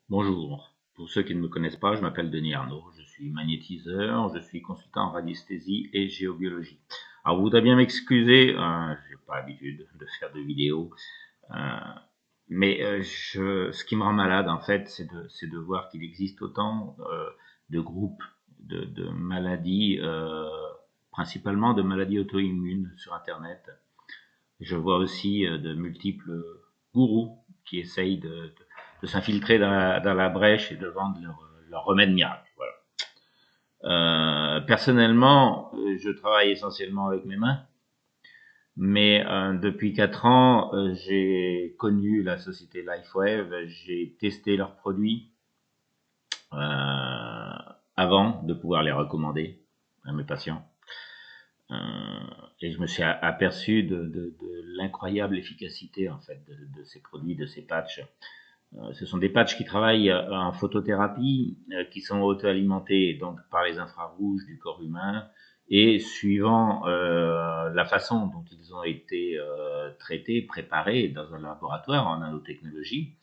Bonjour. Pour ceux qui ne me connaissent pas, je m'appelle Denis Arnaud. Je suis magnétiseur, je suis consultant en radiesthésie et géobiologie. Alors, vous voudrez bien m'excuser, j'ai pas l'habitude de faire de vidéos, euh, mais ce qui me rend malade, en fait, c'est de voir qu'il existe autant de groupes de maladies, principalement de maladies auto-immunes sur Internet. Je vois aussi de multiples gourous qui essayent de s'infiltrer dans la brèche et de vendre leur remède miracle. Voilà. Personnellement, je travaille essentiellement avec mes mains, mais depuis 4 ans, j'ai connu la société LifeWave, j'ai testé leurs produits avant de pouvoir les recommander à mes patients. Et je me suis aperçu de l'incroyable efficacité en fait de ces produits, de ces patchs. Ce sont des patchs qui travaillent en photothérapie, qui sont auto-alimentés donc par les infrarouges du corps humain et suivant la façon dont ils ont été traités, préparés dans un laboratoire en nanotechnologie,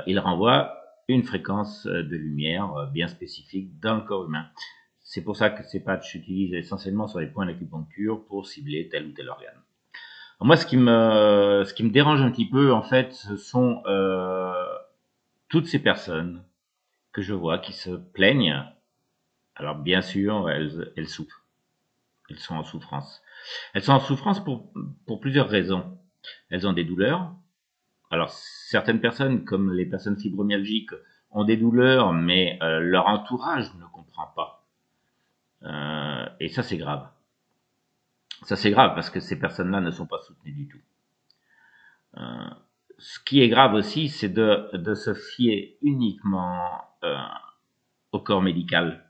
ils renvoient une fréquence de lumière bien spécifique dans le corps humain. C'est pour ça que ces patchs s'utilisent essentiellement sur les points d'acupuncture pour cibler tel ou tel organe. Alors moi, ce qui me dérange un petit peu, en fait, ce sont toutes ces personnes que je vois qui se plaignent. Alors bien sûr, elles souffrent, elles sont en souffrance. Elles sont en souffrance pour plusieurs raisons. Elles ont des douleurs. Alors certaines personnes, comme les personnes fibromyalgiques, ont des douleurs, mais leur entourage ne comprend pas. Et ça, c'est grave. Ça, c'est grave parce que ces personnes-là ne sont pas soutenues du tout. Euh, Ce qui est grave aussi, c'est de se fier uniquement au corps médical.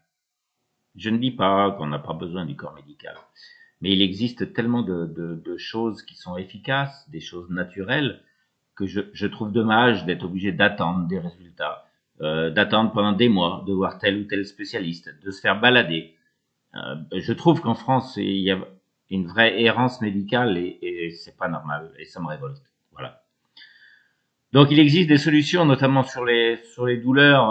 Je ne dis pas qu'on n'a pas besoin du corps médical, mais il existe tellement de choses qui sont efficaces, des choses naturelles, que je trouve dommage d'être obligé d'attendre des résultats, d'attendre pendant des mois, de voir tel ou tel spécialiste, de se faire balader. Je trouve qu'en France, il y a une vraie errance médicale et c'est pas normal et ça me révolte. Voilà. Donc il existe des solutions, notamment sur les douleurs.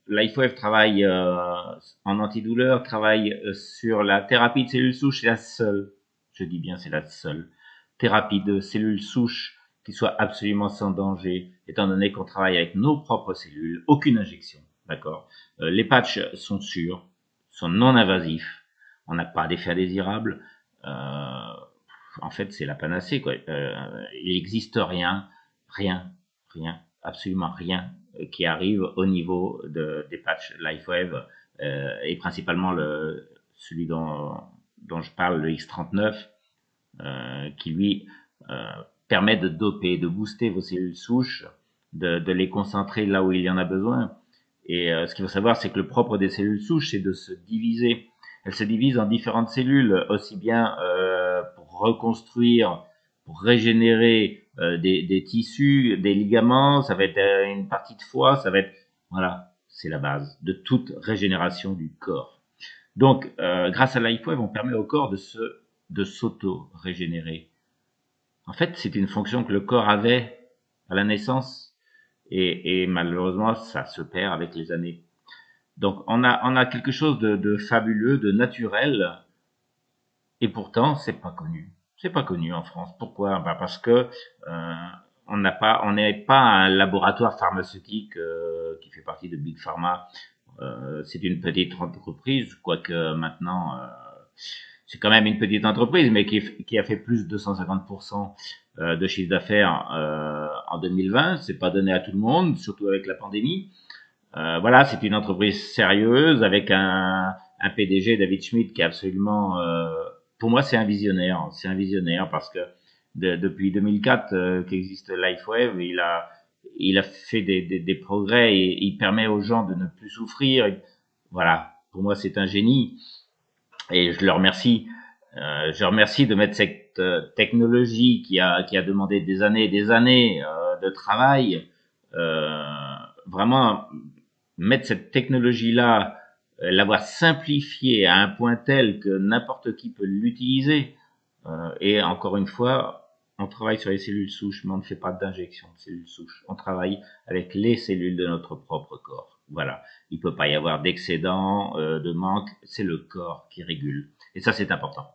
LifeWave travaille en antidouleur, travaille sur la thérapie de cellules souches. C'est la seule, je dis bien c'est la seule thérapie de cellules souches qui soit absolument sans danger, étant donné qu'on travaille avec nos propres cellules, aucune injection, d'accord. Les patchs sont sûrs, sont non invasifs, on n'a pas d'effet indésirable. En fait, c'est la panacée, quoi. Il n'existe rien, absolument rien qui arrive au niveau des patchs LifeWave et principalement celui dont je parle, le X39, qui lui euh, permet de doper, de booster vos cellules souches, de les concentrer là où il y en a besoin. Et ce qu'il faut savoir, c'est que le propre des cellules souches, c'est de se diviser. Elles se divisent en différentes cellules, aussi bien pour reconstruire, pour régénérer des tissus, des ligaments, ça va être une partie de foie, ça va être... Voilà, c'est la base de toute régénération du corps. Donc, grâce à LifeWave, on permet au corps de s'auto-régénérer. En fait, c'est une fonction que le corps avait à la naissance et malheureusement, ça se perd avec les années. Donc, on a quelque chose de fabuleux, de naturel, et pourtant, c'est pas connu. C'est pas connu en France. Pourquoi? Bah parce que euh, on n'est pas un laboratoire pharmaceutique qui fait partie de Big Pharma. C'est une petite entreprise, quoique maintenant, c'est quand même une petite entreprise, mais qui a fait plus de 150% de chiffre d'affaires en 2020. C'est pas donné à tout le monde, surtout avec la pandémie. Voilà, c'est une entreprise sérieuse avec un PDG, David Schmidt, qui est absolument, pour moi, c'est un visionnaire. C'est un visionnaire parce que depuis 2004 qu'existe LifeWave, il a fait des progrès et il permet aux gens de ne plus souffrir. Voilà, pour moi, c'est un génie et je le remercie. Je remercie de mettre cette technologie qui a demandé des années et des années de travail, euh, vraiment mettre cette technologie-là, l'avoir simplifiée à un point tel que n'importe qui peut l'utiliser. Et encore une fois, on travaille sur les cellules souches, mais on ne fait pas d'injection de cellules souches. On travaille avec les cellules de notre propre corps. Voilà. Il ne peut pas y avoir d'excédent, de manque. C'est le corps qui régule. Et ça, c'est important.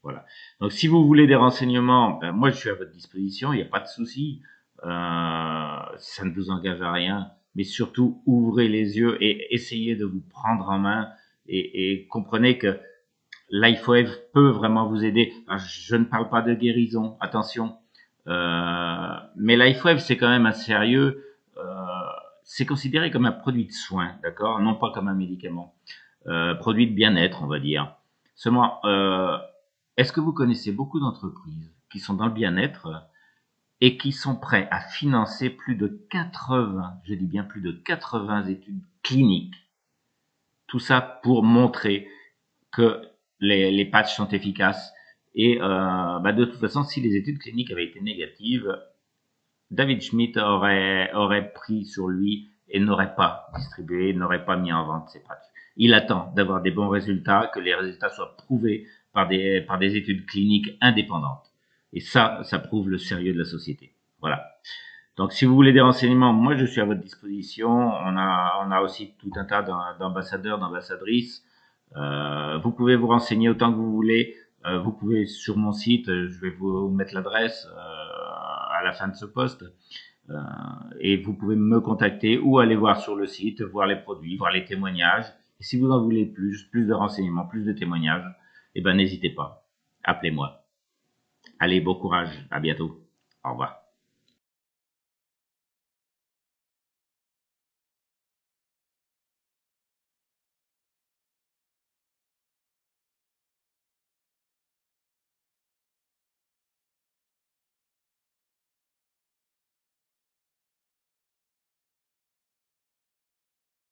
Voilà. Donc, si vous voulez des renseignements, ben, moi, je suis à votre disposition. Il n'y a pas de souci. Ça ne vous engage à rien. Mais surtout, ouvrez les yeux et essayez de vous prendre en main et comprenez que l'IFOF peut vraiment vous aider. Alors, je ne parle pas de guérison, attention. Mais l'IFOF, c'est quand même un sérieux. C'est considéré comme un produit de soin, d'accord, non pas comme un médicament. Produit de bien-être, on va dire. Seulement, est-ce que vous connaissez beaucoup d'entreprises qui sont dans le bien-être et qui sont prêts à financer plus de 80, je dis bien plus de 80 études cliniques, tout ça pour montrer que les patchs sont efficaces. Et de toute façon, si les études cliniques avaient été négatives, David Schmidt aurait pris sur lui et n'aurait pas distribué, n'aurait pas mis en vente ses patchs. Il attend d'avoir des bons résultats, que les résultats soient prouvés par des études cliniques indépendantes. Et ça prouve le sérieux de la société. Voilà. Donc, si vous voulez des renseignements, moi, je suis à votre disposition. On a aussi tout un tas d'ambassadeurs, d'ambassadrices. Vous pouvez vous renseigner autant que vous voulez. Vous pouvez sur mon site, je vais vous mettre l'adresse à la fin de ce post. Et vous pouvez me contacter ou aller voir sur le site, voir les produits, voir les témoignages. Et si vous en voulez plus de renseignements, plus de témoignages, eh ben n'hésitez pas. Appelez-moi. Allez, bon courage. À bientôt. Au revoir.